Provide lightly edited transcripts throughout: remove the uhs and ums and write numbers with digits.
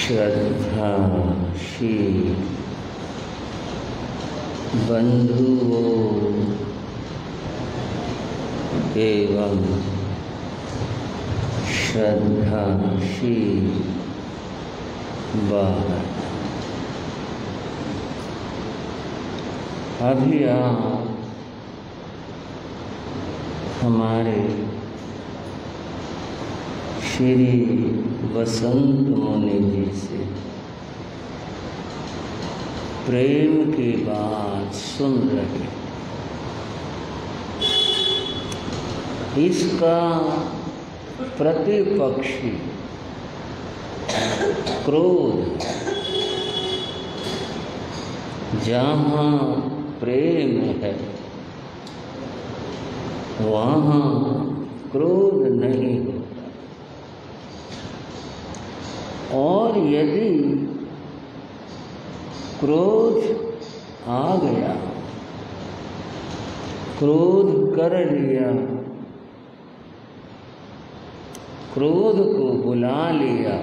श्रद्धाशील बंधुओं एवं श्रद्धाशील बालक, अभी आप हमारे श्री वसंत मुनि जी से प्रेम की बात सुन रहे। इसका प्रतिपक्षी क्रोध, जहाँ प्रेम है वहाँ क्रोध नहीं होता, और यदि क्रोध आ गया, क्रोध कर लिया, क्रोध को बुला लिया,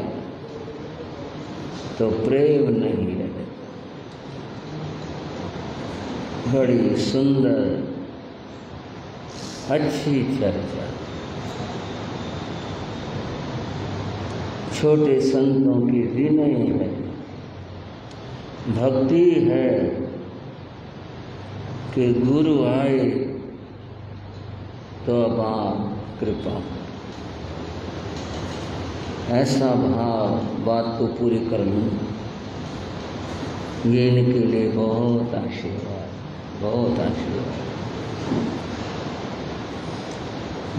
तो प्रेम नहीं रहे। बड़ी सुंदर अच्छी चर्चा। छोटे संतों की विनय है, भक्ति है कि गुरु आए तो अब आप कृपा, ऐसा भाव बात को पूरी कर लूँ। ये इनके लिए बहुत आशीर्वाद, बहुत आशीर्वाद।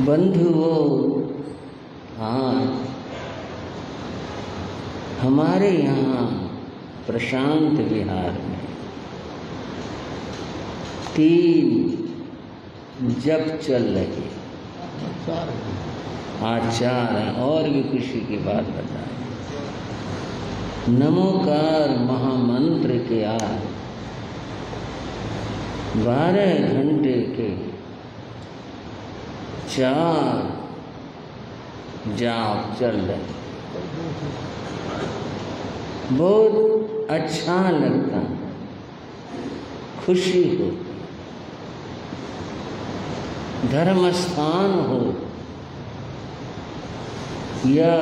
बंधुओं, आज हमारे यहाँ प्रशांत विहार में 3 जप चल रहे, आचार हैं, और भी खुशी की बात बताएं। नमोकार महामंत्र के आज 12 घंटे के 4 जाप चल रहे, बहुत अच्छा लगता, खुशी होती। धर्म स्थान हो या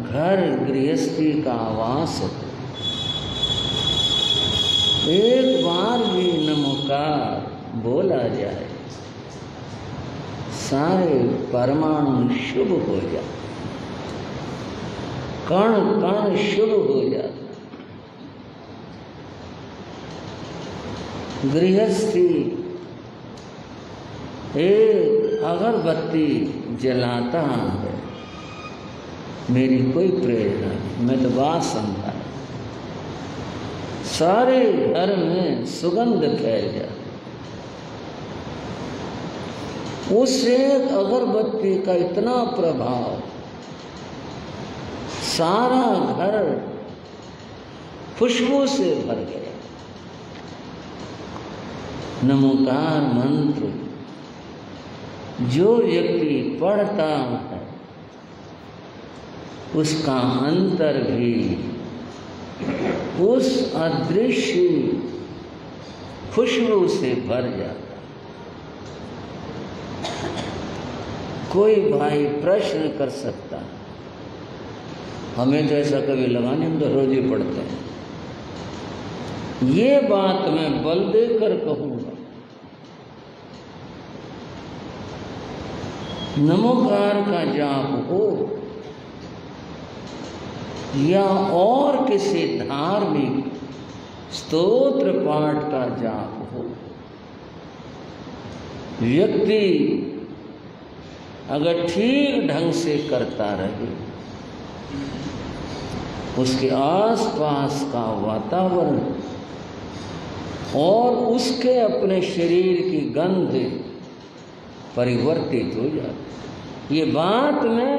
घर गृहस्थी का आवास हो, एक बार भी नमोकार बोला जाए, सारे परमाणु शुभ हो जाते, कण कण शुभ हो जाता। गृहस्थी एक अगरबत्ती जलाता है, मेरी कोई प्रेरणा नहीं, मैं तो बात समझा, सारे घर में सुगंध फैल जाती। उस एक अगरबत्ती का इतना प्रभाव, सारा घर खुशबू से भर गया। नमोकार मंत्र जो व्यक्ति पढ़ता है, उसका अंतर भी उस अदृश्य खुशबू से भर जाता। कोई भाई प्रश्न कर सकता है, हमें तो ऐसा कभी लगा नहीं, हम तो रोज ही पढ़ते हैं। ये बात मैं बल देकर कहूँगा, नमोकार का जाप हो या और किसी धार्मिक स्तोत्र पाठ का जाप हो, व्यक्ति अगर ठीक ढंग से करता रहे, उसके आसपास का वातावरण और उसके अपने शरीर की गंध परिवर्तित हो जाती। ये बात मैं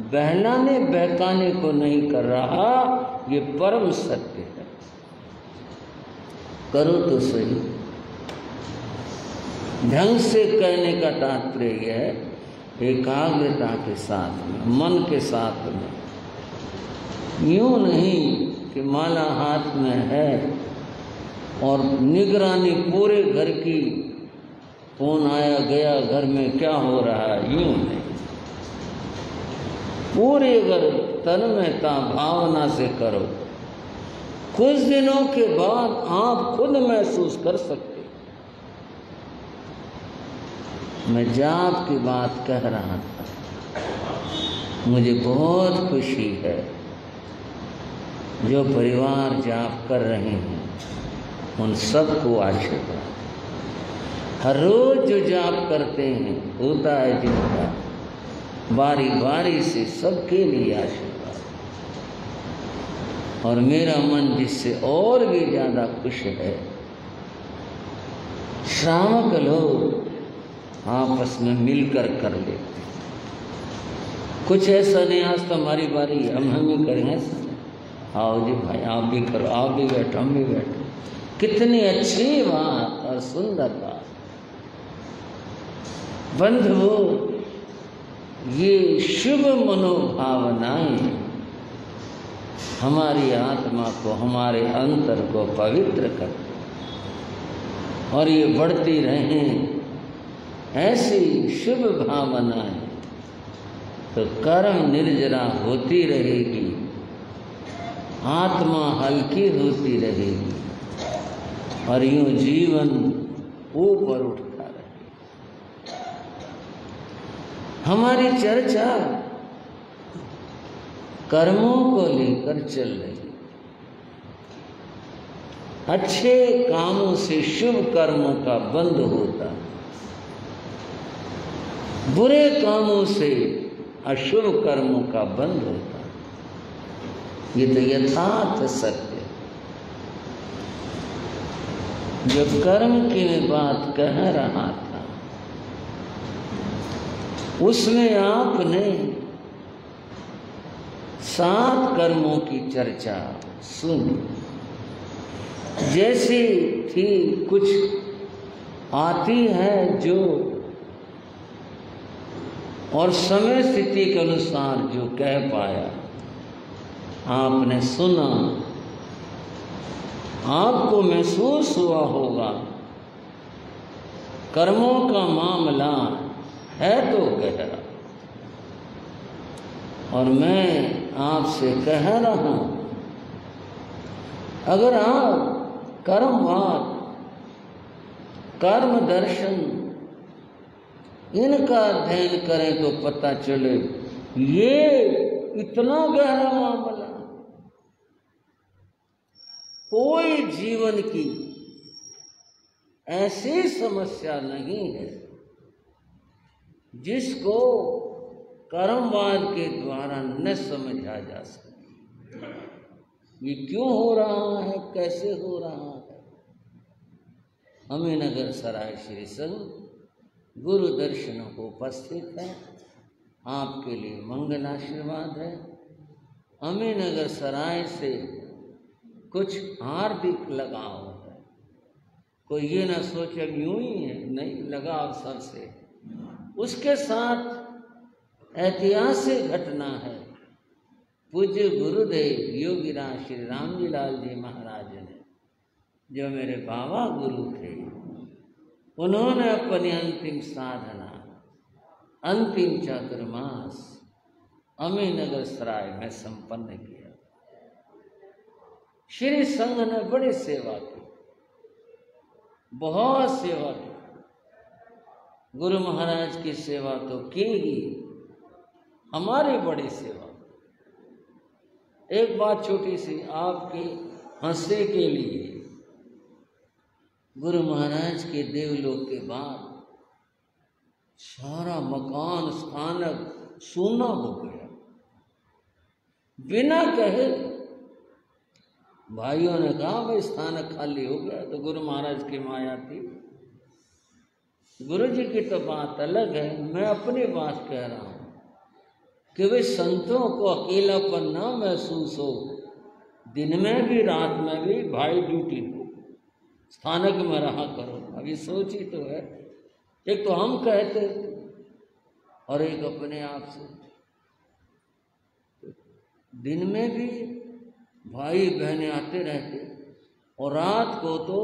बहलाने बहकाने को नहीं कर रहा, ये परम सत्य है। करो तो सही। ढंग से कहने का तात्पर्य यह है एकाग्रता के साथ में, मन के साथ में, यूं नहीं कि माला हाथ में है और निगरानी पूरे घर की, कौन आया गया, घर में क्या हो रहा है, यूं नहीं। पूरे घर तन्मयता भावना से करो। कुछ दिनों के बाद आप खुद महसूस कर सकते। मैं जाप की बात कह रहा था, मुझे बहुत खुशी है जो परिवार जाप कर रहे हैं उन सबको आशीर्वाद। हर रोज जो जाप करते हैं होता है जिनका, बारी बारी से सबके लिए आशीर्वाद। और मेरा मन जिससे और भी ज़्यादा खुश है, श्रावक लोग आपस में मिलकर कर लेते। कुछ ऐसा नहीं आज तो हमारी बारी, हम ही करेंगे, आओ जी भाई आप भी करो, आप भी बैठो, हम भी बैठो। कितनी अच्छी बात और सुंदर बात। बंधुओं, ये शुभ मनोभावनाएं हमारी आत्मा को, हमारे अंतर को पवित्र करती, और ये बढ़ती रहें ऐसी शुभ भावनाएं, तो कर्म निर्जरा होती रहेगी, आत्मा हल्की होती रहेगी, और यूं जीवन ऊपर उठता रहेगा। हमारी चर्चा कर्मों को लेकर चल रही है। अच्छे कामों से शुभ कर्मों का बंध होता है, बुरे कामों से अशुभ कर्मों का बंध होता है। ये तो यथार्थ सत्य। जो कर्म की मैं बात कह रहा था, उसमें आपने 7 कर्मों की चर्चा सुनी। जैसी थी कुछ आती है जो, और समय स्थिति के अनुसार जो कह पाया आपने सुना। आपको महसूस हुआ होगा कर्मों का मामला है तो गहरा, और मैं आपसे कह रहा हूं, अगर आप कर्मवाद, कर्म दर्शन इनका अध्ययन करें तो पता चले ये इतना गहरा मामला। कोई जीवन की ऐसी समस्या नहीं है जिसको कर्मवाद के द्वारा न समझा जा सके। ये क्यों हो रहा है, कैसे हो रहा है। अमीनगर सराय श्री संघ गुरु दर्शनों को उपस्थित है, आपके लिए मंगल आशीर्वाद है। अमीनगर सराय से कुछ हार्दिक लगाव है, कोई ये ना सोचे यूं ही है, नहीं, लगाव सबसे। उसके साथ ऐतिहासिक घटना है। पूज्य गुरुदेव योगीराज श्री राम जी लाल जी महाराज ने, जो मेरे बाबा गुरु थे, उन्होंने अपनी अंतिम साधना, अंतिम चातुर्मास अमीनगर सराय में संपन्न किया। श्री संघ ने बड़ी सेवा की, बहुत सेवा की। गुरु महाराज की सेवा तो की ही, हमारी बड़ी सेवा। एक बात छोटी सी आपके हंसने के लिए, गुरु महाराज के देवलोक के बाद सारा मकान स्थानक सूना हो गया। बिना कहे भाइयों ने कहा भाई स्थानक खाली हो गया, तो गुरु महाराज की माया थी। गुरु जी की तो बात अलग है, मैं अपनी बात कह रहा हूं कि वे संतों को अकेलापन ना महसूस हो। दिन में भी रात में भी भाई ड्यूटी हो, स्थानक में रहा करो। अभी सोची तो है, एक तो हम कहते और एक अपने आप से। दिन में भी भाई बहनें आते रहते और रात को तो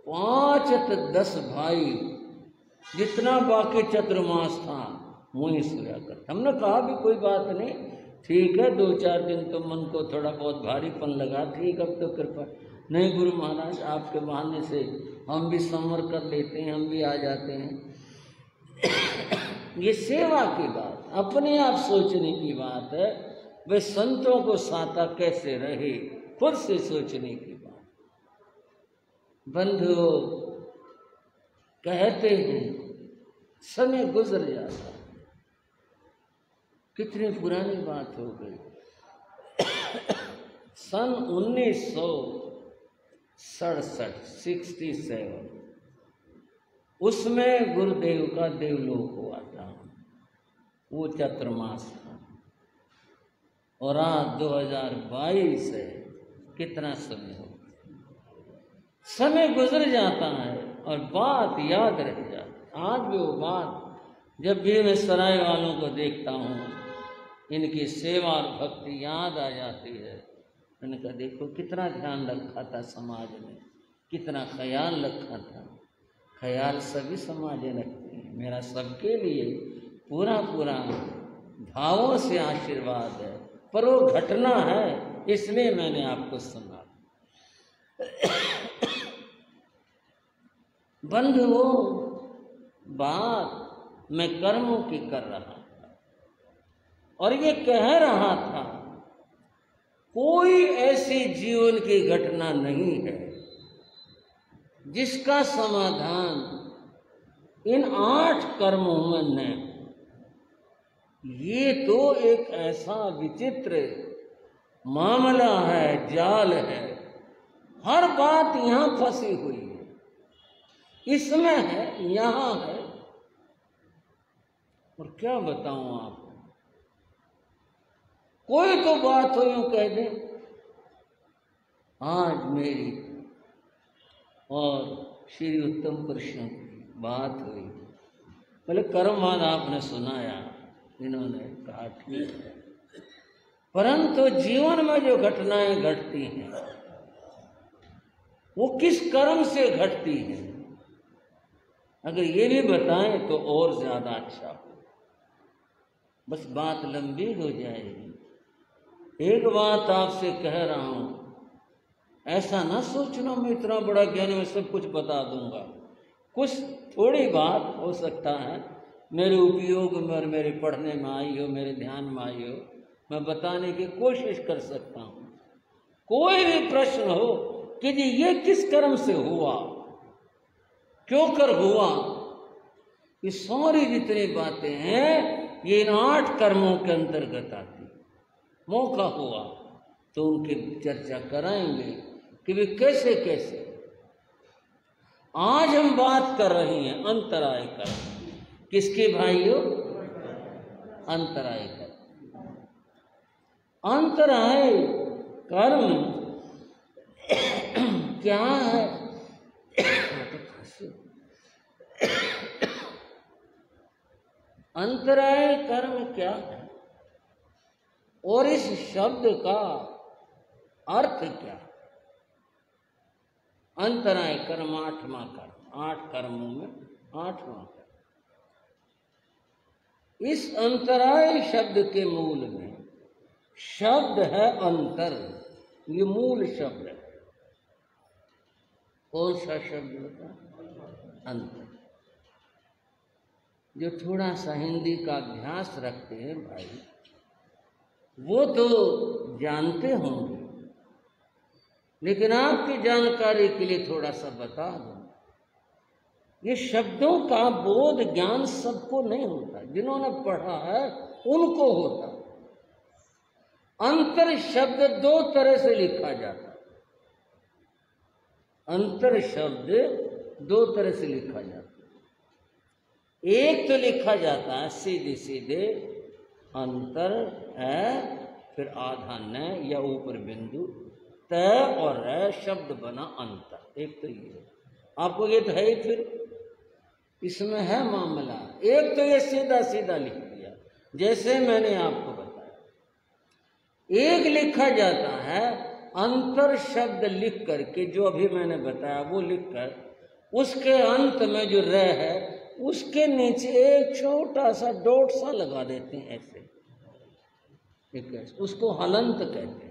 5-10 भाई, जितना बाकी चतुर्मास था वहीं सोया करते। हमने कहा भी कोई बात नहीं, ठीक है 2-4 दिन तो मन को थोड़ा बहुत भारीपन लगा, ठीक, अब तो कृपा नहीं गुरु महाराज, आपके बहाने से हम भी संवर कर लेते हैं, हम भी आ जाते हैं। ये सेवा की बात, अपने आप सोचने की बात है। वे संतों को साता कैसे रहे, खुद से सोचने की बात। बंधुओं, कहते हैं समय गुजर जाता है। कितनी पुरानी बात हो गई। सन 1967 उसमें गुरुदेव का देवलोक हुआ था, वो चतुर्मास था। और आज 2022 है, कितना समय हो, समय गुजर जाता है और बात याद रह जाती। आज भी वो बात, जब भी मैं सराय वालों को देखता हूँ, इनकी सेवा और भक्ति याद आ जाती है। मैंने कहा देखो कितना ध्यान रखा था समाज ने, कितना ख्याल रखा था। ख्याल सभी समाजें रखती हैं। मेरा सबके लिए पूरा पूरा भावों से आशीर्वाद है, पर वो घटना है इसलिए मैंने आपको सुना। बंधुओं, बात मैं कर्मों की कर रहा था और ये कह रहा था कोई ऐसी जीवन की घटना नहीं है जिसका समाधान इन 8 कर्मों में न हो। ये तो एक ऐसा विचित्र मामला है, जाल है, हर बात यहाँ फंसी हुई है, इसमें है, यहाँ है। और क्या बताऊं आपको, कोई तो बात हो यूं कह दे, आज मेरी और श्री उत्तम कृष्ण की बात हुई, बोले कर्मवाद आपने सुनाया, इन्होंने कहा ठीक है, परंतु जीवन में जो घटनाएं घटती हैं वो किस कर्म से घटती हैं, अगर ये भी बताएं तो और ज्यादा अच्छा हो। बस बात लंबी हो जाएगी। एक बात आपसे कह रहा हूं, ऐसा ना सोचना मैं इतना बड़ा ज्ञानी, मैं सब कुछ बता दूंगा। कुछ थोड़ी बात हो सकता है मेरे उपयोग में और मेरे पढ़ने में आई हो, मेरे ध्यान में आई हो, मैं बताने की कोशिश कर सकता हूँ। कोई भी प्रश्न हो कि जी ये किस कर्म से हुआ, क्यों कर हुआ, ये सारी जितनी बातें हैं ये इन 8 कर्मों के अंतर्गत आती। मौका हुआ तो उनकी चर्चा कराएंगे कि वे कैसे कैसे। आज हम बात कर रहे हैं अंतराय कर्म, किसके भाइयों, अंतराय कर्म। अंतराय कर्म क्या है? अंतराय कर्म क्या है और इस शब्द का अर्थ क्या है? अंतराय कर्म 8वां कर्म, 8 कर्मों में 8वां कर्म। इस अंतराय शब्द के मूल में शब्द है अंतर, ये मूल शब्द है। कौन सा शब्द होता है? अंतर। जो थोड़ा सा हिंदी का अभ्यास रखते हैं भाई, वो तो जानते होंगे, लेकिन आपकी जानकारी के लिए थोड़ा सा बता दूं, ये शब्दों का बोध ज्ञान सबको नहीं होता, जिन्होंने पढ़ा है उनको होता। अंतर शब्द 2 तरह से लिखा जाता है। अंतर शब्द 2 तरह से लिखा जाता है। एक तो लिखा जाता है सीधे सीधे अंतर है, फिर आधा न या ऊपर बिंदु तय और है, शब्द बना अंतर। एक तो ये, आपको ये तो है ही, फिर इसमें है मामला। एक तो ये सीधा सीधा लिख दिया जैसे मैंने आपको बताया। एक लिखा जाता है अंतर शब्द लिख करके, जो अभी मैंने बताया वो लिखकर उसके अंत में जो र है उसके नीचे एक छोटा सा डॉट सा लगा देते हैं ऐसे, ठीक है, उसको हलंत कहते हैं।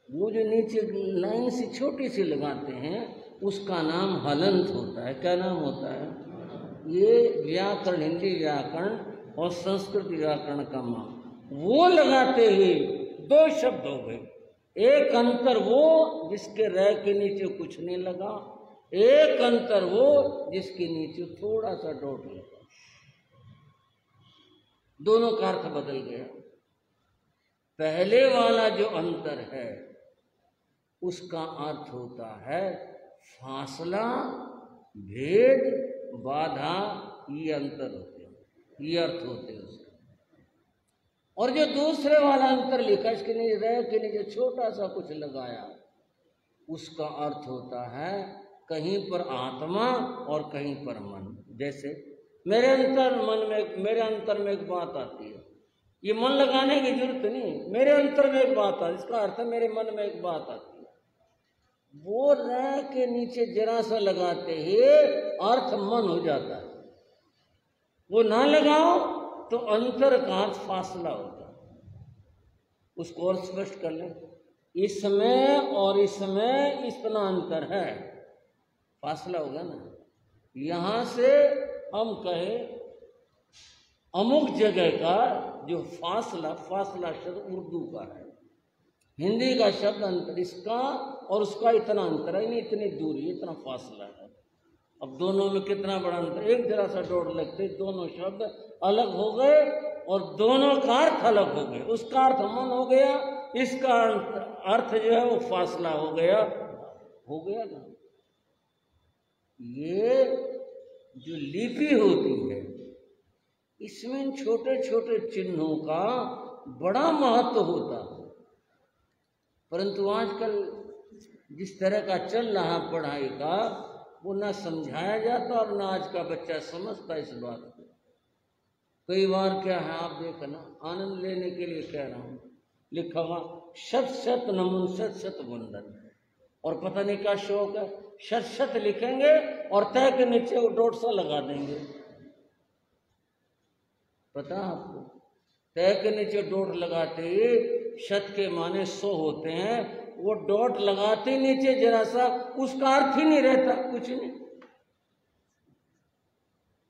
वो जो नीचे लाइन सी छोटी सी लगाते हैं उसका नाम हलंत होता है। क्या नाम होता है? ये व्याकरण, हिंदी व्याकरण और संस्कृत व्याकरण का मान वो लगाते ही दो शब्द हो गए। एक अंतर वो जिसके र के नीचे कुछ नहीं लगा, एक अंतर वो जिसके नीचे थोड़ा सा डॉट लगा, दोनों का अर्थ बदल गया। पहले वाला जो अंतर है उसका अर्थ होता है फासला, भेद, बाधा, ये अंतर होते हैं, ये अर्थ होते हैं उसके। और जो दूसरे वाला अंतर लिखा, इसके नीचे रह के नीचे छोटा सा कुछ लगाया, उसका अर्थ होता है कहीं पर आत्मा और कहीं पर मन। जैसे मेरे अंतर में एक बात आती है, ये मन लगाने की जरूरत नहीं, मेरे अंतर में एक बात आती है, इसका अर्थ है मेरे मन में एक बात आती है। वो रह के नीचे जरा सा लगाते ही अर्थ मन हो जाता है। वो ना लगाओ तो अंतर का अर्थ फासला होता है। उसको और स्पष्ट कर लें, इसमें और इसमें इतना अंतर है, फासला होगा ना। यहां से हम कहें अमुक जगह का जो फासला शब्द उर्दू का है, हिंदी का शब्द अंतर, इसका और उसका इतना अंतर है, नहीं इतनी दूरी, इतना फासला है। अब दोनों में कितना बड़ा अंतर, एक जरा सा डॉट लगते दोनों शब्द अलग हो गए और दोनों का अर्थ अलग हो गए। उसका अर्थ मन हो गया, इसका अर्थ जो है वो फासला हो गया ना। ये जो लिपि होती है इसमें छोटे छोटे चिन्हों का बड़ा महत्व होता है, परंतु आजकल जिस तरह का चल रहा पढ़ाई का वो ना समझाया जाता और ना आज का बच्चा समझता इस बात को। कई बार क्या है, आप देखना, आनंद लेने के लिए कह रहा हूँ, लिखा हुआ शत शत नमन शत शत वंदन, और पता नहीं क्या शौक है, शत शत लिखेंगे और तय के नीचे वो डॉट सा लगा देंगे। पता आपको, तय के नीचे डॉट लगाते ही शत के माने 100 होते हैं, वो डॉट लगाते नीचे जरा सा, उसका अर्थ ही नहीं रहता, कुछ नहीं,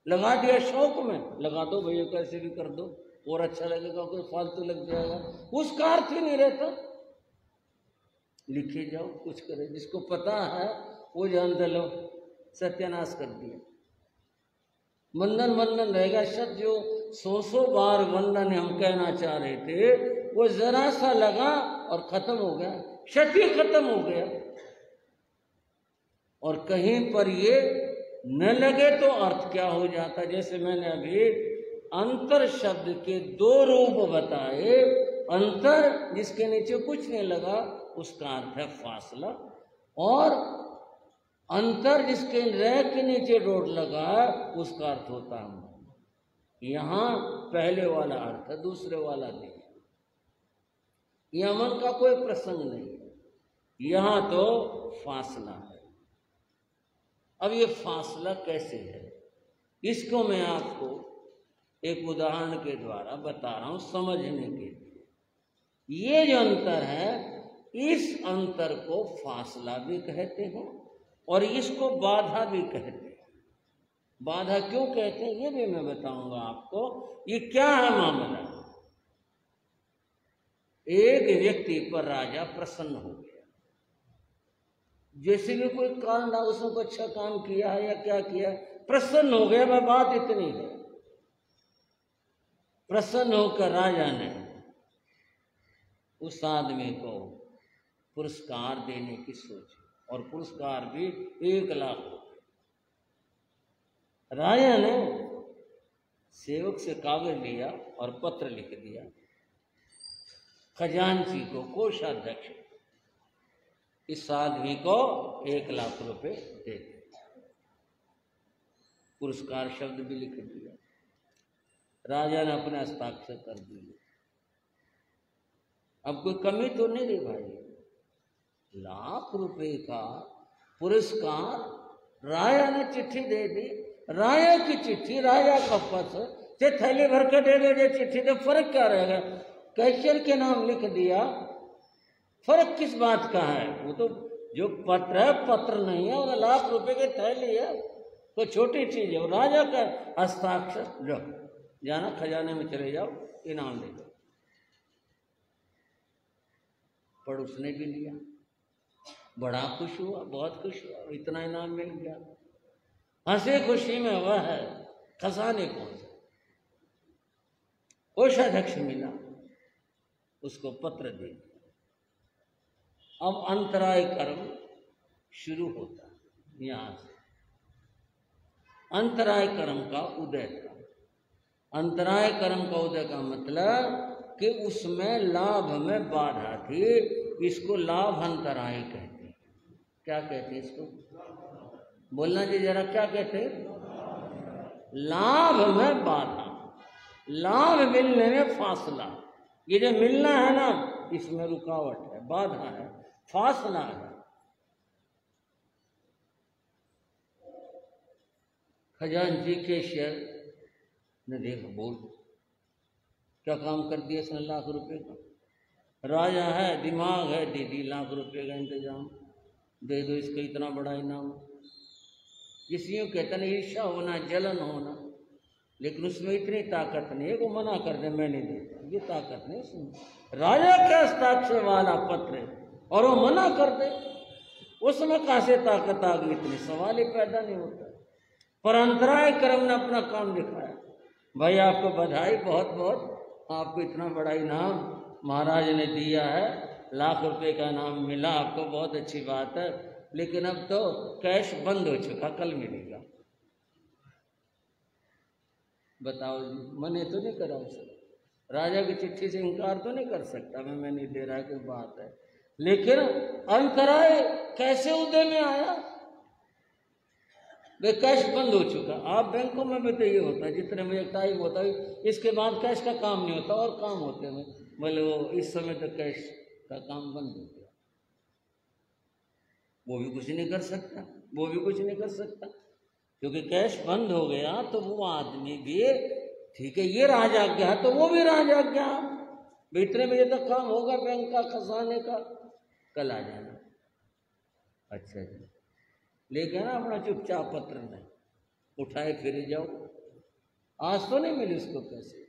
लगा दिया शौक में, लगा दो भैया, कैसे भी कर दो और अच्छा लगेगा, कोई फालतू लग जाएगा, उसका अर्थ ही नहीं रहता। लिखे जाओ, कुछ करे, जिसको पता है वो जान दे लो, सत्यानाश कर दिया। वंदन वंदन रहेगा, शब्द जो 100 बार वंदन हम कहना चाह रहे थे वो जरा सा लगा और खत्म हो गया, शत ही खत्म हो गया। और कहीं पर ये न लगे तो अर्थ क्या हो जाता, जैसे मैंने अभी अंतर शब्द के 2 रूप बताए। अंतर जिसके नीचे कुछ नहीं लगा उसका अर्थ है फासला, और अंतर जिसके रह के नीचे डॉट लगा उसका अर्थ होता है मन। यहां पहले वाला अर्थ है, दूसरे वाला नहीं। यह मन का कोई प्रसंग नहीं है, यहां तो फासला है। अब ये फासला कैसे है, इसको मैं आपको एक उदाहरण के द्वारा बता रहा हूं समझने के लिए। ये जो अंतर है, इस अंतर को फासला भी कहते हैं और इसको बाधा भी कहते हैं। बाधा क्यों कहते हैं ये भी मैं बताऊंगा आपको। ये क्या है मामला, एक व्यक्ति पर राजा प्रसन्न हो गया, जैसे भी कोई काम ना उसने कोई अच्छा काम किया है या क्या किया, प्रसन्न हो गया। मैं बात इतनी है, प्रसन्न होकर राजा ने उस आदमी को पुरस्कार देने की सोची, और पुरस्कार भी 1 लाख रुपए। राजा ने सेवक से कागज लिया और पत्र लिख दिया खजांची को, कोषाध्यक्ष, इस आदमी को 1 लाख रुपए दे दे। पुरस्कार शब्द भी लिख दिया, राजा ने अपने हस्ताक्षर कर दिए। अब कोई कमी तो नहीं रही भाई। ₹1,00,000 का पुरस्कार राजा ने चिट्ठी दे दी, राजा की चिट्ठी, राजा का पत्र, ते थैली भर के दे दे चिट्ठी, तो फर्क क्या रहेगा? कैशियर के नाम लिख दिया, फर्क किस बात का है? वो तो जो पत्र है पत्र नहीं है, और ₹1,00,000 की थैली है तो छोटी चीज है। राजा का हस्ताक्षर, जो जाना खजाने में चले जाओ, इनाम ले जाओ। पर उसने भी लिया, बड़ा खुश हुआ, बहुत खुश हुआ, इतना इनाम मिल गया। हंसे खुशी में वह है खजाने पहुंचा, कोषाध्यक्ष मिला, उसको पत्र दे दिया। अब अंतराय कर्म शुरू होता है। यहां से अंतराय कर्म का उदय था। अंतराय कर्म का उदय का मतलब कि उसमें लाभ में बाधा थी, इसको लाभ अंतराय कहते हैं। क्या कहते हैं इसको? बोलना जी जरा, क्या कहते हैं? लाभ में बाधा, लाभ मिलने में फासला। ये जो मिलना है ना, इसमें रुकावट है, बाधा है, फासला है। खजांची कैशियर ने देखा, बोल क्या काम कर दिया इसने ₹1,00,000 का। राजा है, दिमाग है, दीदी ₹1,00,000 का इंतजाम दे दो, इसका इतना बड़ा इनाम। किसी कहते ना ईर्ष्या होना, जलन होना, लेकिन उसमें इतनी ताकत नहीं है, वो मना कर दे मैं नहीं देता, ये ताकत नहीं उसमें। राजा के हस्ताक्षर वाला पत्र है और वो मना कर दे, उसमें कहां से ताकत आ गई? इतनी सवाल ही पैदा नहीं होता। पर अंतराय कर्म ने अपना काम दिखाया। भाई आपको बधाई, बहुत बहुत, आपको इतना बड़ा इनाम महाराज ने दिया है, ₹1,00,000 का इनाम मिला आपको, बहुत अच्छी बात है, लेकिन अब तो कैश बंद हो चुका, कल मिलेगा। बताओ जी, मैंने तो नहीं करा उसे, राजा की चिट्ठी से इनकार तो नहीं कर सकता मैं नहीं दे रहा, कोई बात है। लेकिन अंतराय कैसे उदय में आया? वे कैश बंद हो चुका। आप बैंकों में भी तो ये होता है, जितने बजे टाइम होता है इसके बाद कैश का काम नहीं होता, और काम होते हैं, बोले वो इस समय तो कैश का काम बंद हो गया। वो भी कुछ नहीं कर सकता, वो भी कुछ नहीं कर सकता, क्योंकि कैश बंद हो गया। तो वो आदमी भी ठीक है, ये राजाज्ञा है तो वो भी राजाज्ञा, इतने बजे तक काम होगा बैंक का, खजाने का, कल आ जाना। अच्छा जी, लेके ना अपना चुपचाप पत्र नहीं उठाए फिर जाओ। आज तो नहीं मिले उसको पैसे,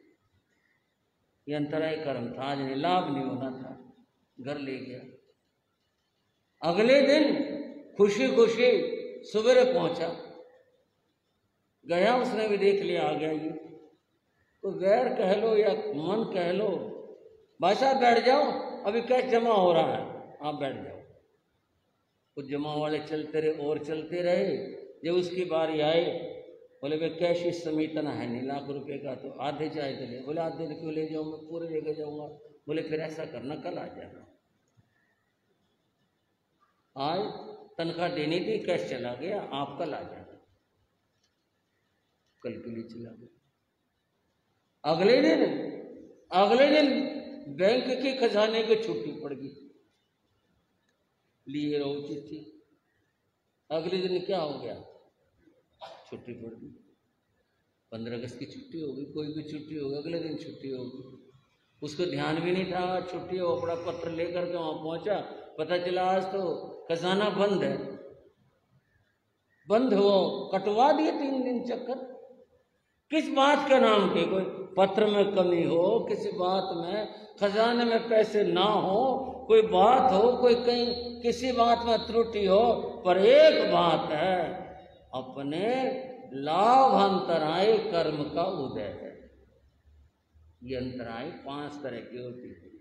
ये अंतराय कर्म था, आज नहीं, लाभ नहीं होना था, घर ले गया। अगले दिन खुशी खुशी सवेरे पहुंचा, गया, उसने भी देख लिया आ गया ये, तो वैर कह लो या मन कह लो, भाई साहब बैठ जाओ, अभी कैश जमा हो रहा है, आप बैठ जाओ। कुछ जमा वाले चलते रहे और चलते रहे, जब उसकी बारी आए, बोले भाई कैश इस समय इतना है नहीं, ₹1,00,000 का, तो आधे चाहे तो ले। बोले आधे क्यों ले जाऊँ, मैं पूरे लेके जाऊँगा। बोले फिर ऐसा करना, कल आ जाना। आज तनख्वाह देनी थी, कैश चला गया, आप कल आ जाना। कल के लिए चला गया। अगले दिन बैंक के खजाने की छुट्टी पड़ गई, लिए रहो चिट्ठी। अगले दिन क्या हो गया, छुट्टी पड़ गई। 15 अगस्त की छुट्टी होगी, कोई भी छुट्टी होगी, अगले दिन छुट्टी होगी। उसको ध्यान भी नहीं था छुट्टी हो, अपना पत्र लेकर के वहां पहुंचा, पता चला आज तो खजाना बंद है। बंद हो, कटवा दिए 3 दिन चक्कर। किस बात का नाम के? कोई पत्र में कमी हो, किसी बात में, खजाने में पैसे ना हो, कोई बात हो, कोई कहीं किसी बात में त्रुटि हो, पर एक बात है, अपने लाभ अंतराय कर्म का उदय है। ये अंतराय 5 तरह की होती है: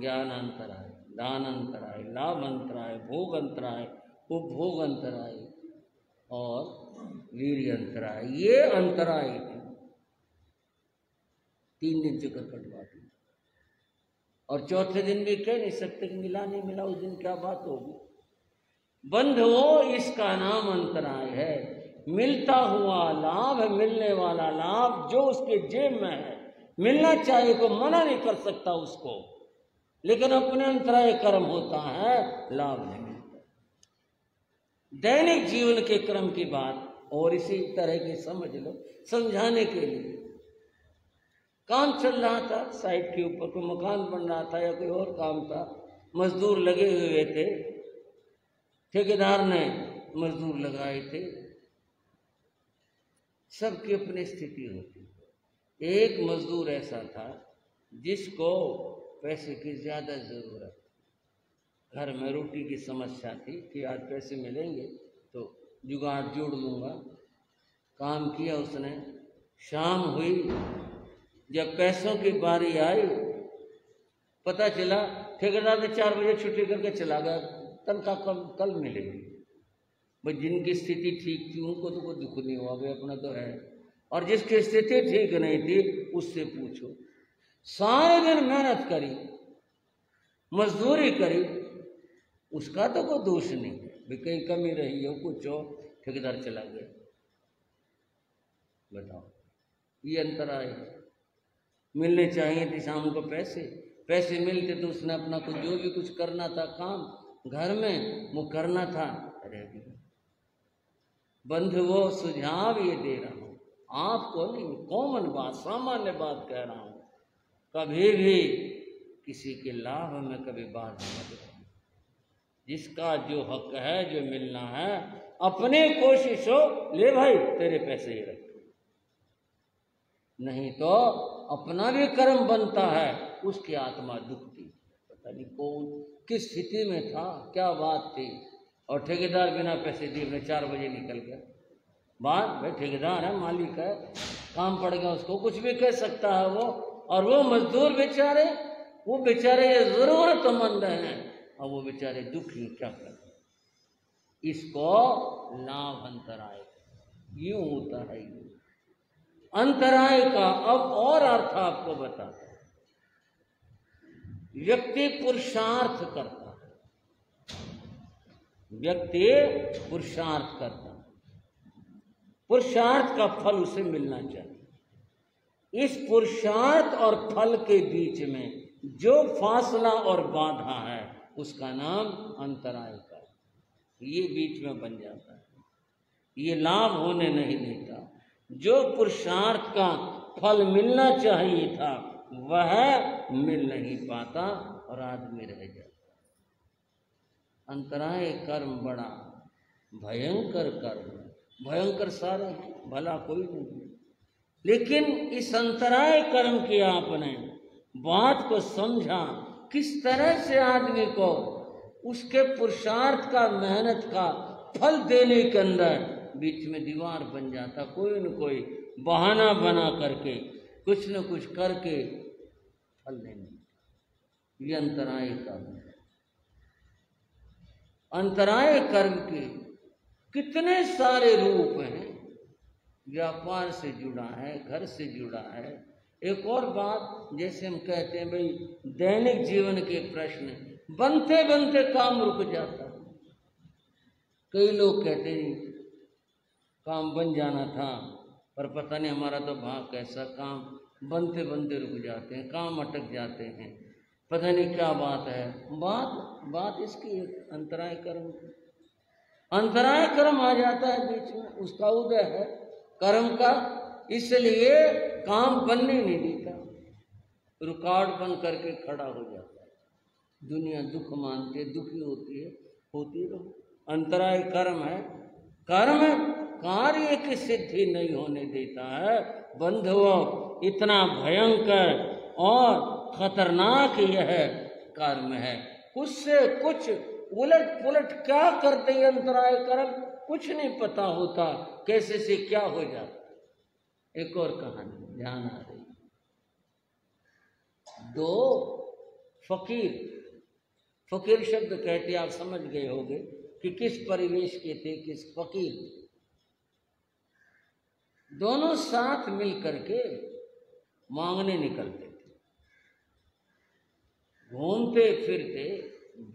ज्ञान अंतराय, दान अंतराय, लाभ अंतराय, भोग अंतराय, उपभोग अंतराय और वीर्य अंतराय। ये अंतराय है। 3 दिन चक्कर कटवा दी, और चौथे दिन भी कह नहीं सकते कि मिला नहीं मिला, उस दिन क्या बात होगी। बंद हो, इसका नाम अंतराय है। मिलता हुआ लाभ, मिलने वाला लाभ जो उसके जेब में है, मिलना चाहिए, को मना नहीं कर सकता उसको, लेकिन अपने अंतराय कर्म होता है, लाभ नहीं मिलता। दैनिक जीवन के क्रम की बात और इसी तरह की समझ लो, समझाने के लिए। काम चल रहा था साइट के ऊपर, कोई मकान बन रहा था या कोई और काम था, मजदूर लगे हुए थे, ठेकेदार ने मजदूर लगाए थे। सबकी अपनी स्थिति होती। एक मजदूर ऐसा था जिसको पैसे की ज्यादा जरूरत, घर में रोटी की समस्या थी कि आज पैसे मिलेंगे तो जुगाड़ जोड़ लूंगा। काम किया उसने, शाम हुई, जब पैसों की बारी आई पता चला ठेकेदार ने 4 बजे छुट्टी करके चला गया, तनख्वाह कल मिलेगी। भाई जिनकी स्थिति ठीक थी उनको तो कोई दुख नहीं हुआ, भाई अपना तो है, और जिसकी स्थिति ठीक नहीं थी उससे पूछो। सारे दिन मेहनत करी, मजदूरी करी, उसका तो कोई दोष नहीं है, भाई कहीं कमी रही हो कुछ हो, ठेकेदार चला गया। बताओ, ये अंतराय है। मिलने चाहिए थे शाम को पैसे, पैसे मिलते तो उसने अपना कुछ जो भी कुछ करना था काम घर में वो करना था, रह गया। बंधुओं सुझाव ये दे रहा हूं, आपको नहीं, कॉमन बात, सामान्य बात कह रहा हूं। कभी भी किसी के लाभ में कभी बात मत करो। जिसका जो हक है, जो मिलना है, अपने कोशिश हो ले भाई, तेरे पैसे ही रख, नहीं तो अपना भी कर्म बनता है, उसकी आत्मा दुखती। पता नहीं कौन किस स्थिति में था, क्या बात थी, और ठेकेदार बिना पैसे दिए अपने 4 बजे निकल गया। बात भाई ठेकेदार है, मालिक है, काम पड़ गया उसको, कुछ भी कह सकता है वो। और वो मजदूर बेचारे, वो बेचारे जरूरतमंद हैं, और वो बेचारे दुखी, क्या करें। इसको लाभ अंतराय यूं होता है। अंतराय का अब और अर्थ आपको बताता है। व्यक्ति पुरुषार्थ करता है, व्यक्ति पुरुषार्थ करता है, पुरुषार्थ का फल उसे मिलना चाहिए। इस पुरुषार्थ और फल के बीच में जो फासला और बाधा है उसका नाम अंतराय का, ये बीच में बन जाता है, ये लाभ होने नहीं देता। जो पुरुषार्थ का फल मिलना चाहिए था वह मिल नहीं पाता और आदमी रह जाता। अंतराय कर्म बड़ा भयंकर कर्म है, भयंकर सारे हैं, भला कोई नहीं। लेकिन इस अंतराय कर्म की आपने बात को समझा, किस तरह से आदमी को उसके पुरुषार्थ का, मेहनत का फल देने के अंदर बीच में दीवार बन जाता, कोई न कोई बहाना बना करके, कुछ न कुछ करके फल नहीं मिलता। ये अंतराय कर्म है। अंतराय कर्म के कितने सारे रूप हैं। व्यापार से जुड़ा है, घर से जुड़ा है। एक और बात, जैसे हम कहते हैं भाई दैनिक जीवन के प्रश्न, बनते बनते काम रुक जाता है। कई लोग कहते हैं काम बन जाना था, पर पता नहीं हमारा तो भाग कैसा, काम बनते बनते रुक जाते हैं, काम अटक जाते हैं, पता नहीं क्या बात है। बात इसकी अंतराय कर्म, अंतराय कर्म आ जाता है बीच में, उसका उदय है कर्म का, इसलिए काम बनने नहीं देता, रुकावट बन करके खड़ा हो जाता है। दुनिया दुख मानती है, दुखी होती है, होती रहो। अंतराय कर्म है। कर्म कार्य की सिद्धि नहीं होने देता है। बंधुओं, इतना भयंकर और खतरनाक यह कर्म है। उससे कुछ उलट पुलट क्या करते हैं अंतराय कर्म, कुछ नहीं पता होता, कैसे से क्या हो जाता। एक और कहानी ध्यान आ रही। 2 फकीर शब्द कहते आप समझ गए होंगे कि किस परिवेश के थे, किस फकीर। दोनों साथ मिल करके मांगने निकलते थे। घूमते फिरते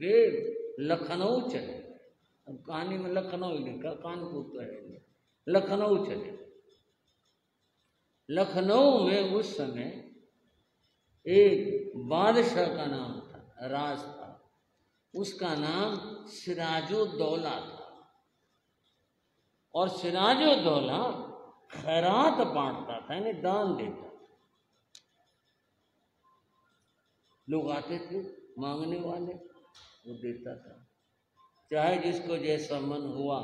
वे लखनऊ चले। अब कहानी में लखनऊ ही लिखा, कानपुर तो है नहीं, लखनऊ चले। लखनऊ में उस समय एक बादशाह का नाम था, राज था, उसका नाम सिराजुद्दौला था। और सिराजुद्दौला खैरात बांटता था, यानी दान देता। लोग आते थे मांगने वाले, वो देता था, चाहे जिसको जैसा मन हुआ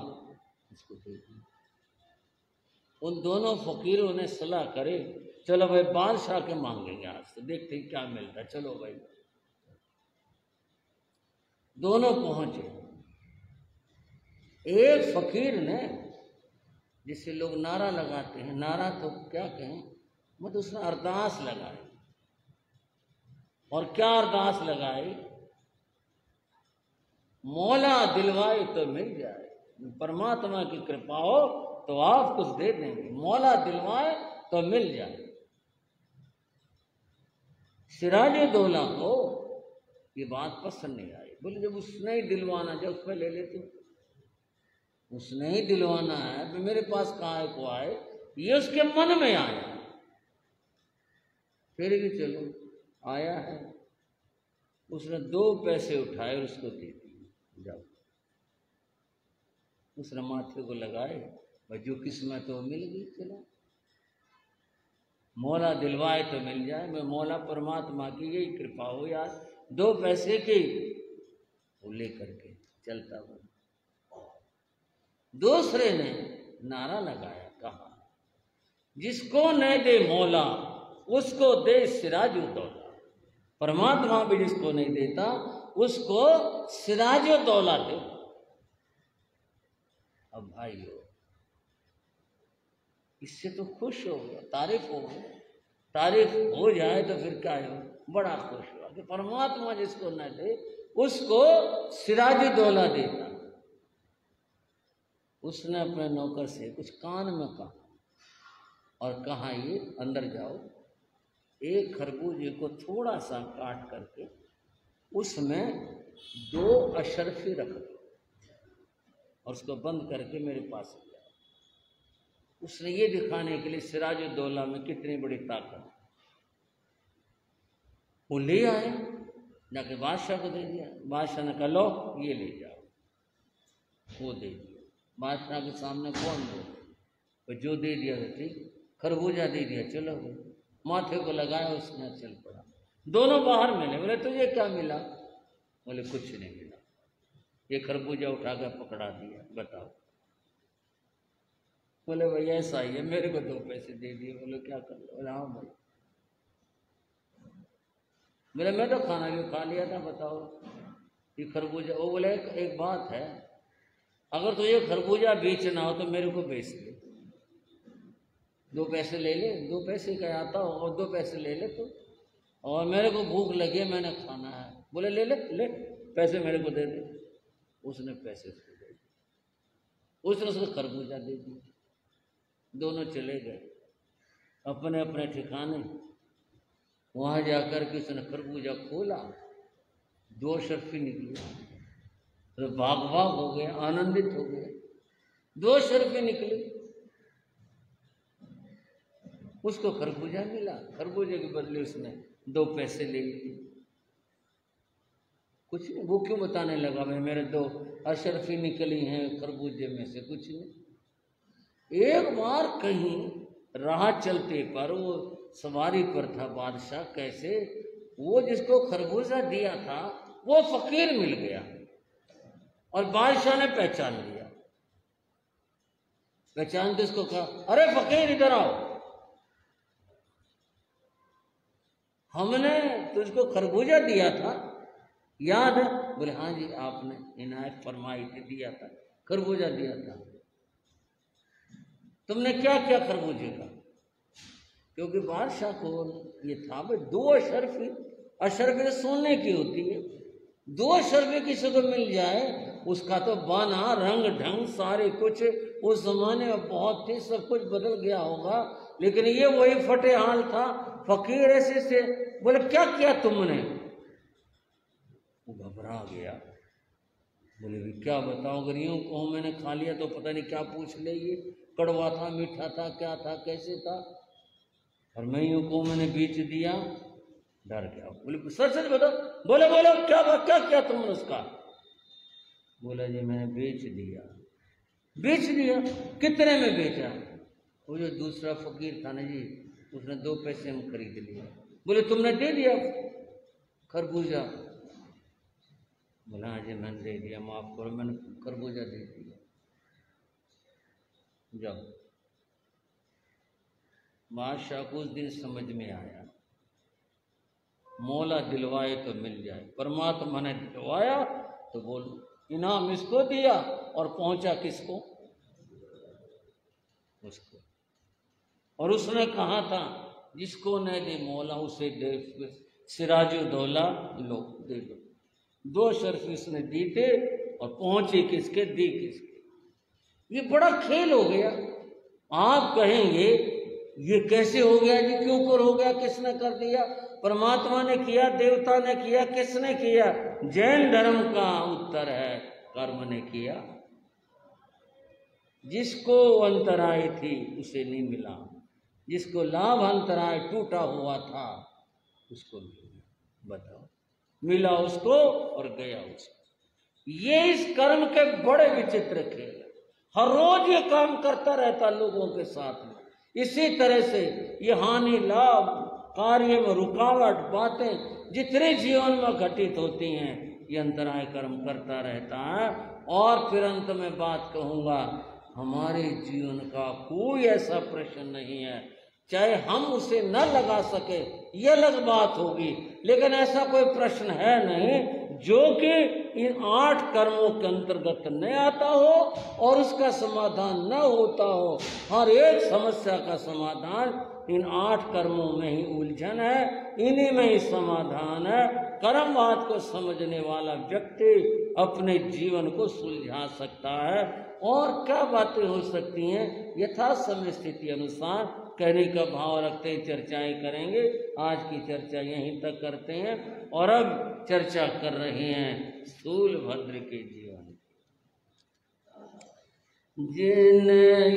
उसको दे दिया। उन दोनों फकीरों ने सलाह करे, चलो भाई बादशाह के मांगेंगे आज से, देखते हैं क्या मिलता है। चलो भाई, दोनों पहुंचे। एक फकीर ने, जिसे लोग नारा लगाते हैं, नारा तो क्या कहें, मतलब उसने अरदास लगाई। और क्या अरदास लगाई? मौला दिलवाए तो मिल जाए, परमात्मा की कृपा हो तो आप कुछ दे देंगे, मौला दिलवाए तो मिल जाए। सिराजुद्दौला को ये बात पसंद नहीं आई। बोले जब उसने ही दिलवाना, जब उस पर ले लेते, उसने ही दिलवाना है तो मेरे पास काहे को आए, ये उसके मन में आया। फिर भी चलो आया है, उसने 2 पैसे उठाए और उसको दे दिए, जाओ। उसने माथे को लगाए, भाई जो किस्मत हो मिल गई, चलो मौला दिलवाए तो मिल जाए। मैं मौला परमात्मा की यही कृपा हो यार, 2 पैसे की वो लेकर के चलता हूँ। दूसरे ने नारा लगाया, कहा जिसको न दे मौला उसको दे सिराजुद्दौला। परमात्मा भी जिसको नहीं देता उसको सिराजुद्दौला दे। अब भाइयों, इससे तो खुश हो गया, तारीफ हो गई। तारीफ हो जाए तो फिर क्या हो, बड़ा खुश हुआ कि परमात्मा जिसको न दे उसको सिराजुद्दौला देता। उसने अपने नौकर से कुछ कान में कहा और कहा, ये अंदर जाओ, एक खरबूजे को थोड़ा सा काट करके उसमें 2 अशरफी रख दो और उसको बंद करके मेरे पास ले आओ। उसने ये दिखाने के लिए सिराजुद्दौला में कितनी बड़ी ताकत, वो ले आए, जाके बादशाह को दे दिया। बादशाह ने कहा लो ये ले जाओ, वो दे दिया। बादशाह के सामने कौन बोले, जो दे दिया तो ठीक, खरबूजा दे दिया, चलो माथे को लगाया, उसने चल पड़ा। दोनों बाहर मिले, बोले तुझे क्या मिला? बोले कुछ नहीं मिला, ये खरबूजा उठाकर पकड़ा दिया, बताओ। बोले भाई ऐसा ही है, मेरे को 2 पैसे दे दिए। बोले क्या कर लो? बोले हाँ भाई। बोले मैं तो खाना भी खा लिया था, बताओ ये खरबूजा। वो बोले एक बात है, अगर तुझे खरबूजा बेचना हो तो मेरे को बेच ले, 2 पैसे ले ले, 2 पैसे का आता हो और 2 पैसे ले ले तो, और मेरे को भूख लगी है, मैंने खाना है। बोले ले ले ले, पैसे मेरे को दे दे। उसने पैसे उसको दे दिए, उसने उसको खरबूजा दे दिया। दोनों चले गए अपने अपने ठिकाने। वहां जाकर के उसने खरबूजा खोला, 2 अशरफी निकली, तो भाग भाग हो गया, आनंदित हो गया। 2 अशरफी निकली, उसको खरबूजा मिला, खरबूजे के बदले उसने 2 पैसे ले लिए। कुछ नहीं, वो क्यों बताने लगा भाई मेरे 2 अशरफी निकली हैं खरबूजे में से? कुछ नहीं। एक बार कहीं राह चलते पर वो सवारी पर था बादशाह, कैसे वो जिसको खरबूजा दिया था वो फकीर मिल गया और बादशाह ने पहचान लिया। पहचानते उसको कहा, अरे फकीर इधर आओ, हमने तुझको खरबूजा दिया था, याद है? बोले हाँ जी, आपने इनायत फरमाई थी, दिया था, खरबूजा दिया था। तुमने क्या किया खरबूजे का? क्योंकि बादशाह को ये था भाई 2 अशरफी, अशरफी सोने की होती है, 2 अशरफी किसी को मिल जाए, उसका तो बाना रंग ढंग सारे कुछ उस जमाने में बहुत थी, सब कुछ बदल गया होगा, लेकिन ये वही फटे हाल था। फकीर ऐसे से बोले क्या किया तुमने? वो घबरा गया, बोले भी क्या बताऊं, अगर यूं कहूं मैंने खा लिया तो पता नहीं क्या पूछ ले, ये कड़वा था, मीठा था, क्या था, कैसे था, और मैं यूं कहूं मैंने बेच दिया डर गया। बोले सच सच बताओ। बोले बोलो क्या क्या किया तुमने उसका? बोला जी मैंने बेच दिया। बेच दिया? कितने में बेचा? वो जो दूसरा फकीर था ना जी, उसने 2 पैसे में खरीद लिया। बोले तुमने दे दिया खरबूजा? बोला हाँ जी मैंने दे दिया, माफ करो मैंने खरबूजा दे दिया। जाओ। बादशाह को उस दिन समझ में आया, मौला दिलवाए तो मिल जाए। परमात्मा ने दिलवाया तो बोलो इनाम इसको दिया और पहुंचा किसको? उसको। और उसने कहा था जिसको न दे मौला उसे दे सिराजो दौला लो, दे दो। 2 शर्फ इसने दी थे और पहुंचे किसके? दी किसके? ये बड़ा खेल हो गया। आप कहेंगे ये कैसे हो गया जी, क्यों कर हो गया, किसने कर दिया? परमात्मा ने किया, देवता ने किया, किसने किया? जैन धर्म का उत्तर है कर्म ने किया। जिसको अंतराय थी उसे नहीं मिला, जिसको लाभ अंतराय टूटा हुआ था उसको मिला। बताओ, मिला उसको और गया उसको। ये इस कर्म के बड़े विचित्र खेल। हर रोज ये काम करता रहता लोगों के साथ में। इसी तरह से ये हानि लाभ कार्य में रुकावट बातें जितने जीवन में घटित होती हैं ये अंतराय कर्म करता रहता है। और फिर अंत में बात कहूँगा, हमारे जीवन का कोई ऐसा प्रश्न नहीं है, चाहे हम उसे न लगा सके ये अलग बात होगी, लेकिन ऐसा कोई प्रश्न है नहीं जो कि इन 8 कर्मों के अंतर्गत न आता हो और उसका समाधान न होता हो। हर एक समस्या का समाधान इन 8 कर्मों में ही उलझन है, इन्हीं में ही समाधान है। कर्मवाद को समझने वाला व्यक्ति अपने जीवन को सुलझा सकता है। और क्या बातें हो सकती हैं यथा समय स्थिति अनुसार कहने का भाव रखते चर्चाएं करेंगे। आज की चर्चा यहीं तक करते हैं और अब चर्चा कर रहे हैं स्थूलभद्र के जीवन। जिन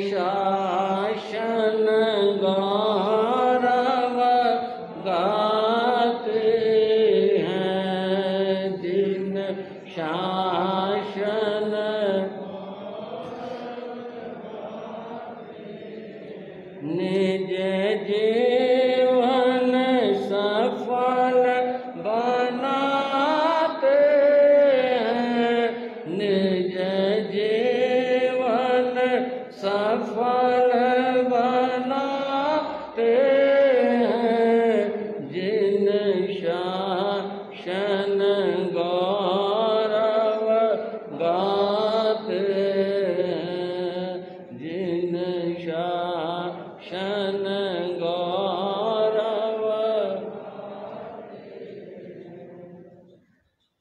शासन गौरव गाते हैं, जिन शासन निज जीवन सफल बनाते हैं, निज जीवन सफल बनाते हैं, जिन शासन गौरव गाते हैं, जिन शासन गौरव।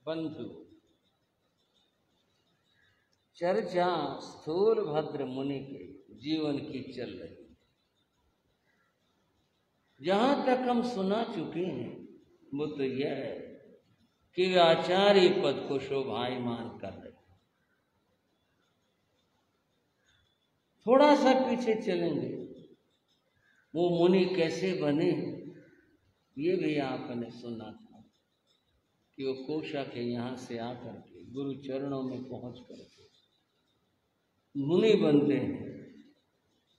बंधु, चर्चा स्थूलभद्र मुनि के जीवन की चल रही। जहां तक हम सुना चुके हैं वो तो यह है कि वे आचार्य पद को शोभायमान कर रहे। थोड़ा सा पीछे चलेंगे, वो मुनि कैसे बने ये भी आपने सुना था कि वो कोशा के यहाँ से आकर के गुरु चरणों में पहुंच करके मुनि बनते हैं।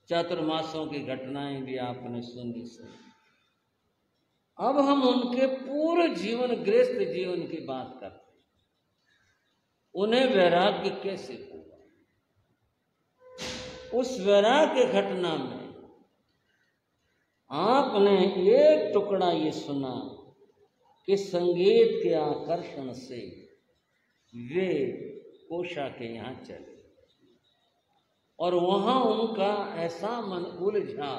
चातुर्मासों की घटनाएं भी आपने सुनी से। अब हम उनके पूरे जीवन गृहस्थ जीवन की बात करते हैं। उन्हें वैराग्य कैसे हुआ, उस वैराग्य घटना में आपने एक टुकड़ा ये सुना कि संगीत के आकर्षण से वे कोशा के यहाँ चले और वहाँ उनका ऐसा मन उलझा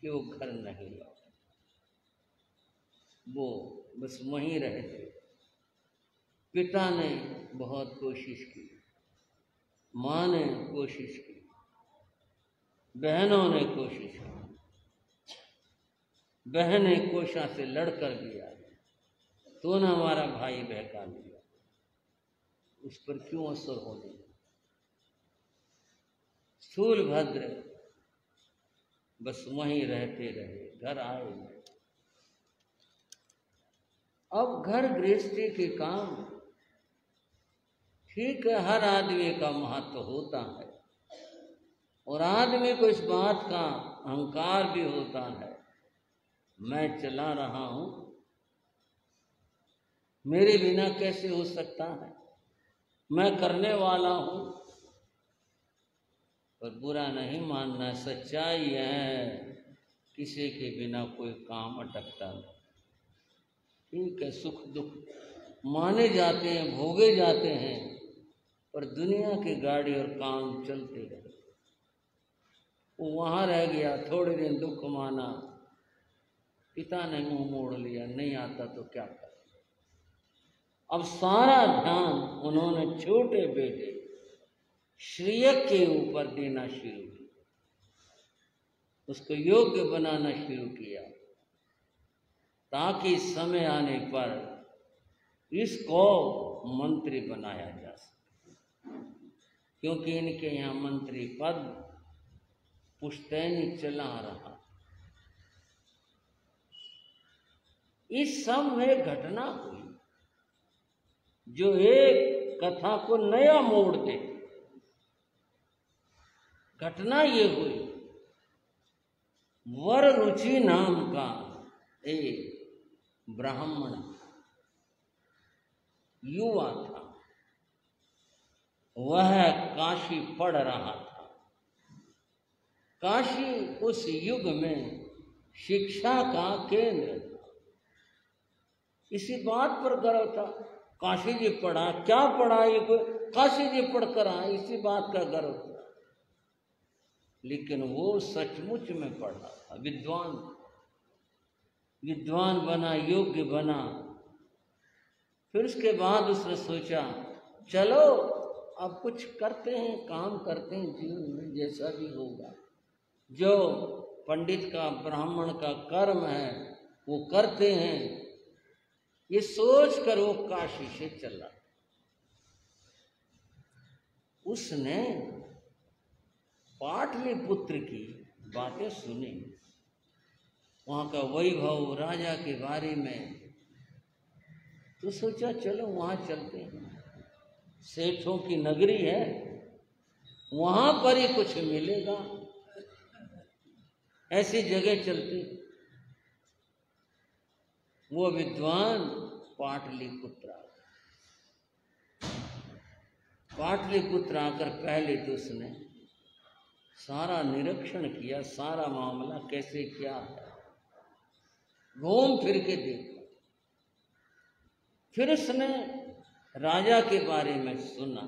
कि वो घर नहीं लौटे। वो बस वहीं रहे थे। पिता ने बहुत कोशिश की, माँ ने कोशिश की, बहनों ने कोशिश की। बहनें कोशा से लड़कर भी आई, तो न हमारा भाई बहका लिया, उस पर क्यों असर हो गया। स्थूलभद्र बस वहीं रहते रहे, घर आए नहीं। अब घर गृहस्थी के काम ठीक है, हर आदमी का महत्व होता है और आदमी को इस बात का अहंकार भी होता है, मैं चला रहा हूं, मेरे बिना कैसे हो सकता है, मैं करने वाला हूं। पर बुरा नहीं मानना, सच्चाई है, किसी के बिना कोई काम अटकता नहीं। ठीक है, सुख दुख माने जाते हैं, भोगे जाते हैं, पर दुनिया की गाड़ी और काम चलते रहे। वो वहां रह गया, थोड़े दिन दुख माना, पिता ने मुंह मोड़ लिया, नहीं आता तो क्या कर। अब सारा ध्यान उन्होंने छोटे बेटे श्रीयक के ऊपर देना शुरू किया, उसको योग्य बनाना शुरू किया, ताकि समय आने पर इसको मंत्री बनाया जा सके। क्योंकि इनके यहाँ मंत्री पद पुश्तैनी चला रहा। इस सब में घटना हुई जो एक कथा को नया मोड़ दे। घटना ये हुई, वररुचि नाम का एक ब्राह्मण युवा था, वह काशी पढ़ रहा था। काशी उस युग में शिक्षा का केंद्र था। इसी बात पर गर्व था, काशी जी पढ़ा, क्या पढ़ा, ये काशी जी पढ़कर आए, इसी बात का गर्व था। लेकिन वो सचमुच में पढ़ा था, विद्वान बना, योग्य बना। फिर उसके बाद उसने सोचा, चलो अब कुछ करते हैं, काम करते हैं जीवन में, जैसा भी होगा, जो पंडित का, ब्राह्मण का कर्म है वो करते हैं। ये सोच कर वो काशी से चला। उसने पाटलिपुत्र की बातें सुनी, वहाँ का वैभव, राजा के बारे में, तो सोचा चलो वहाँ चलते हैं, सेठों की नगरी है, वहाँ पर ही कुछ मिलेगा, ऐसी जगह चलते। वो विद्वान पाटलिपुत्र आकर पहले तो उसने सारा निरीक्षण किया, सारा मामला कैसे क्या है, घूम फिर के देखा। फिर उसने राजा के बारे में सुना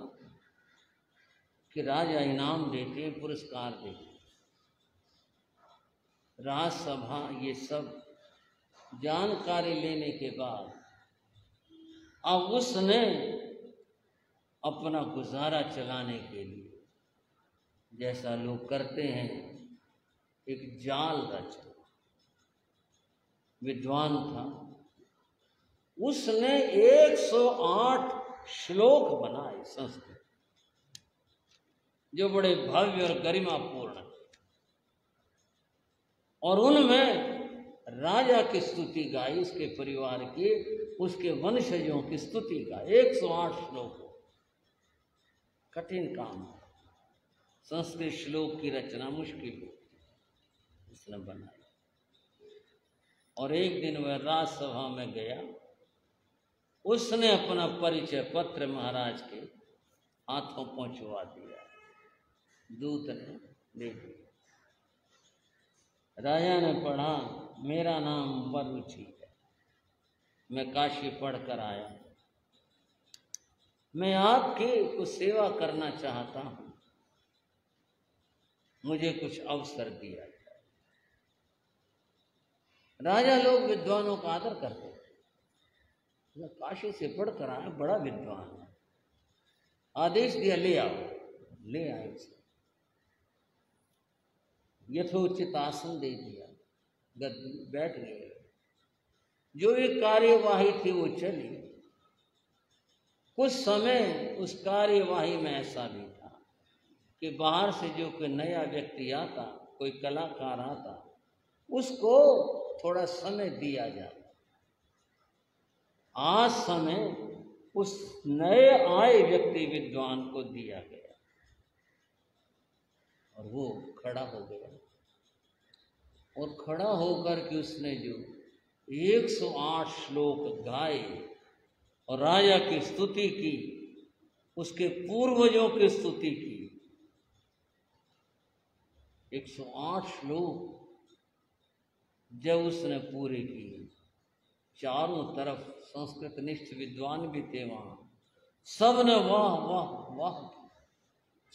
कि राजा इनाम देते हैं, पुरस्कार देते हैं, राजसभा, ये सब जानकारी लेने के बाद अब उसने अपना गुजारा चलाने के लिए, जैसा लोग करते हैं, एक जाल रचा। विद्वान था, उसने 108 श्लोक बनाए संस्कृत, जो बड़े भव्य और गरिमापूर्ण, और उनमें राजा की स्तुति गाई, उसके परिवार की, उसके वंशजों की स्तुति गाई। 108 श्लोक, कठिन काम, संस्कृत श्लोक की रचना मुश्किल हो, उसने बनाई। और एक दिन वह राजसभा में गया, उसने अपना परिचय पत्र महाराज के हाथों पहुंचवा दिया, दूत ने दे दिया। राजा ने पढ़ा, मेरा नाम वररुचि है, मैं काशी पढ़कर आया, मैं आपकी कुछ सेवा करना चाहता हूं, मुझे कुछ अवसर दिया जाए। राजा लोग विद्वानों का आदर करते थे। मैं काशी से पढ़कर आया, बड़ा विद्वान है, आदेश दिया, ले आओ, ले आए उसे, यथोचित आसन दे दिया, गद्दी, बैठ गए। जो एक कार्यवाही थी वो चली। कुछ समय उस कार्यवाही में ऐसा भी था कि बाहर से जो कोई नया व्यक्ति आता, कोई कलाकार आता, उसको थोड़ा समय दिया जाता। आज समय उस नए आए व्यक्ति विद्वान को दिया गया और वो खड़ा हो गया और खड़ा होकर के उसने जो 108 श्लोक गाए और राजा की स्तुति की, उसके पूर्वजों की स्तुति की। 108 श्लोक जब उसने पूरे किए, चारों तरफ संस्कृत निष्ठ विद्वान भी थे वहां, सबने वाह वाह वाह,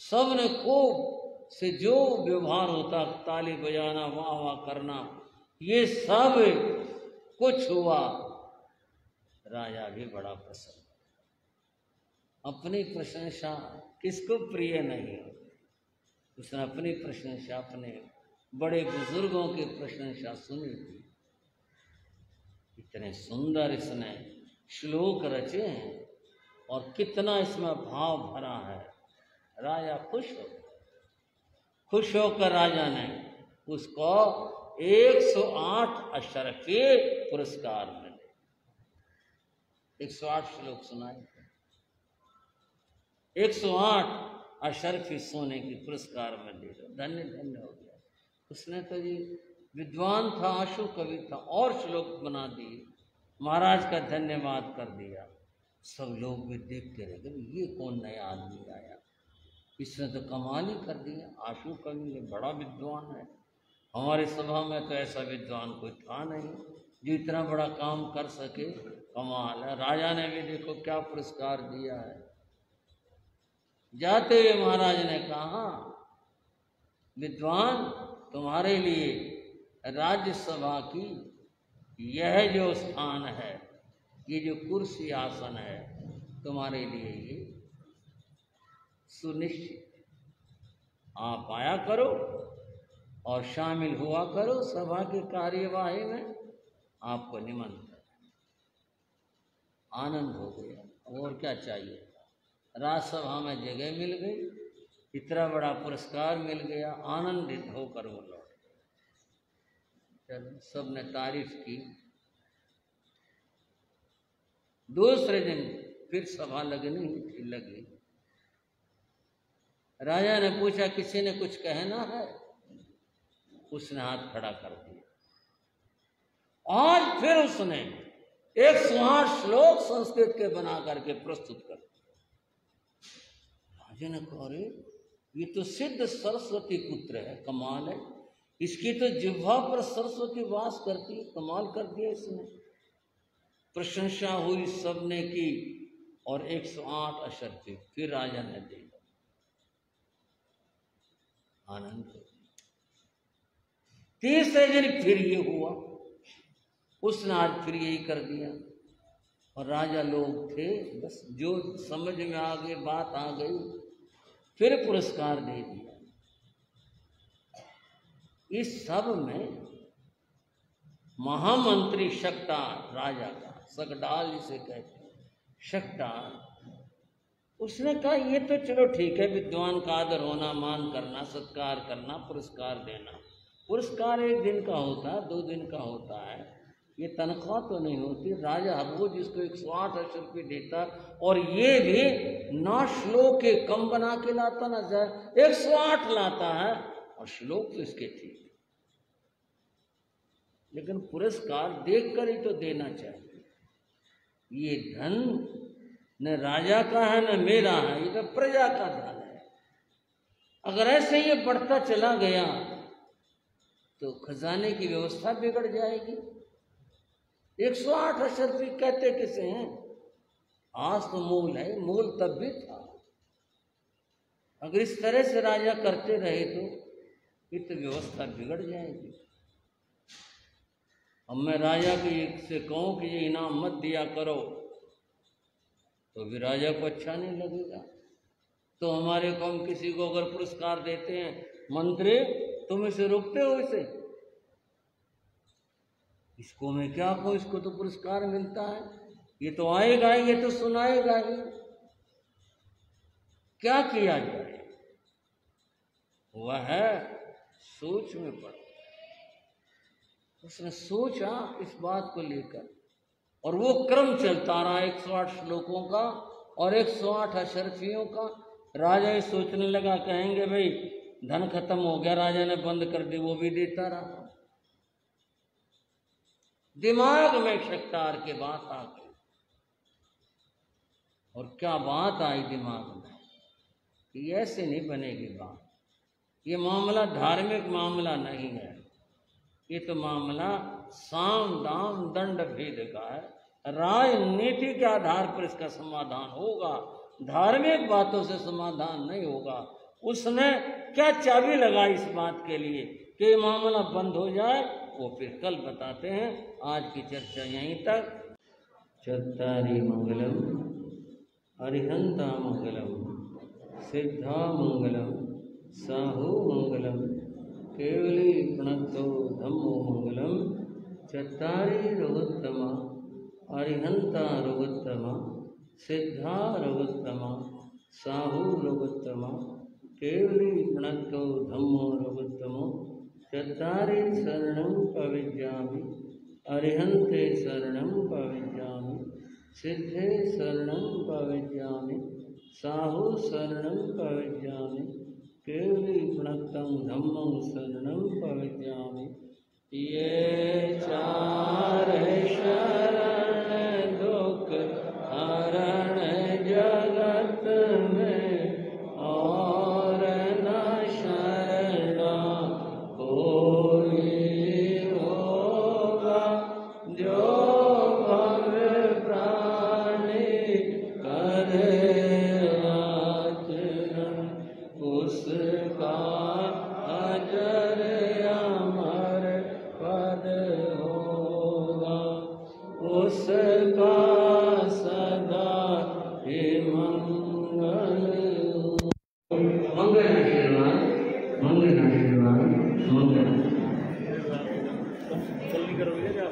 सबने खूब से जो व्यवहार होता, ताली बजाना, वाह वाह करना, ये सब कुछ हुआ। राजा भी बड़ा प्रसन्न। अपनी प्रशंसा किसको प्रिय नहीं होती। उसने अपनी प्रशंसा, अपने बड़े बुजुर्गों की प्रशंसा सुनी थी। इतने सुंदर इसने श्लोक रचे हैं और कितना इसमें भाव भरा है। राजा खुश हो गया। खुश होकर राजा ने उसको 108 अक्षर के पुरस्कार मिले। 108 श्लोक सुनाए, 108 अशर्फी सोने की पुरस्कार में दे दो। धन्य धन्य हो गया। उसने तो जी विद्वान था, आशु कवि था, और श्लोक बना दिए, महाराज का धन्यवाद कर दिया। सब लोग भी देखते रह गए, ये कौन नया आदमी आया, इसने तो कमाल ही कर दिया। आशु कवि ये बड़ा विद्वान है, हमारे सभा में तो ऐसा विद्वान कोई था नहीं जो इतना बड़ा काम कर सके, कमाल है। राजा ने भी देखो क्या पुरस्कार दिया है। जाते हुए महाराज ने कहा, विद्वान तुम्हारे लिए राज्यसभा की यह जो स्थान है, ये जो कुर्सी आसन है, तुम्हारे लिए ये सुनिश्चित। आप आया करो और शामिल हुआ करो सभा की कार्यवाही में, आपको निमंत्रण। आनंद हो गया, और क्या चाहिए। राजसभा में जगह मिल गई, इतना बड़ा पुरस्कार मिल गया, आनंदित होकर वो लौट गए। चलो, सबने तारीफ की। दूसरे दिन फिर सभा लगनी थी, लगी। राजा ने पूछा, किसी ने कुछ कहना है? उसने हाथ खड़ा कर दिया। आज फिर उसने 108 श्लोक संस्कृत के बना करके प्रस्तुत कर दिया। राजा ने कहा, अरे ये तो सिद्ध सरस्वती पुत्र है, कमाल है, इसकी तो जिह्वा पर सरस्वती वास करती है, कमाल कर दिया इसने। प्रशंसा हुई, सबने की, और 108 अक्षर थे। फिर राजा ने दे दिया। आनंद हो। तीसरे दिन फिर ये हुआ, उसने आज फिर यही कर दिया। और राजा लोग थे, बस जो समझ में आ गई, बात आ गई, फिर पुरस्कार दे दिया। इस सब में महामंत्री शकटान, राजा का सकडाल जिसे कहते हैं, शकटान, उसने कहा ये तो चलो ठीक है, विद्वान का आदर होना, मान करना, सत्कार करना, पुरस्कार देना। पुरस्कार 1 दिन का होता है, 2 दिन का होता है, ये तनख्वाह तो नहीं होती। राजा रोज इसको 108 अक्षर रुपये देता, और ये भी ना श्लोक के कम बना के लाता, ना जाए 108 लाता है, और श्लोक तो इसके ठीक। लेकिन पुरस्कार देखकर ही तो देना चाहिए। ये धन न राजा का है न मेरा है, ये तो प्रजा का धन है। अगर ऐसे ये बढ़ता चला गया तो खजाने की व्यवस्था बिगड़ जाएगी। 108 अक्षर रुपये कहते किसे हैं? आज तो मूल है, मूल तब भी था। अगर इस तरह से राजा करते रहे तो ये तो व्यवस्था बिगड़ जाएगी। अब मैं राजा से कहूँ कि ये इनाम मत दिया करो, तो भी राजा को अच्छा नहीं लगेगा। तो हमारे को हम किसी को अगर पुरस्कार देते हैं, मंत्री तुम इसे रोकते हो, इसे इसको मैं क्या कहूँ, इसको तो पुरस्कार मिलता है, ये तो आएगा, ये तो सुनाएगा ही, क्या किया जाए। वह सोच में पड़ा। उसने सोचा इस बात को लेकर, और वो क्रम चलता रहा 108 श्लोकों का और 108 अशर्फियों का। राजा ये सोचने लगा, कहेंगे भाई धन खत्म हो गया, राजा ने बंद कर दी, वो भी देता रहा। दिमाग में शक्तार के बात आ गई, और क्या बात आई दिमाग में कि ऐसे नहीं बनेगी बात। ये मामला धार्मिक मामला नहीं है, ये तो मामला साम दाम दंड भेद का है। राजनीति के आधार पर इसका समाधान होगा, धार्मिक बातों से समाधान नहीं होगा। उसने क्या चाबी लगाई इस बात के लिए कि ये मामला बंद हो जाए, वो फिर कल बताते हैं। आज की चर्चा यहीं तक। चत्तारी मंगलम अरिहंता मंगलम सिद्धा मंगलम साहु मंगलम केवली प्रणतो धम्मो मंगलम। चत्तारी रघुत्तमा अरिहंता रघुत्तमा सिद्धा रघुत्तमा साहु रघुत्तमा केवली प्रणतो धम्मो रघुत्तमो। चत्तारि शरणं प्रविज्ञामि अरिहन्ते शरणं प्रविज्ञामि सिद्धे शरणं प्रविज्ञामि साहु शरणं प्रविज्ञामि केवली प्रणतं धम्मं शरणं प्रविज्ञामि। ये चार शरण दुख हरण जगत में और न शरणा कोई होगा। जो भव प्राणी करे आचरण उसका अजर अमर पद होगा। उसका सदा ही मंगल मंगल आशीर्वाद मंगल आशीर्वाद मंगल। कल नहीं करोगे क्या?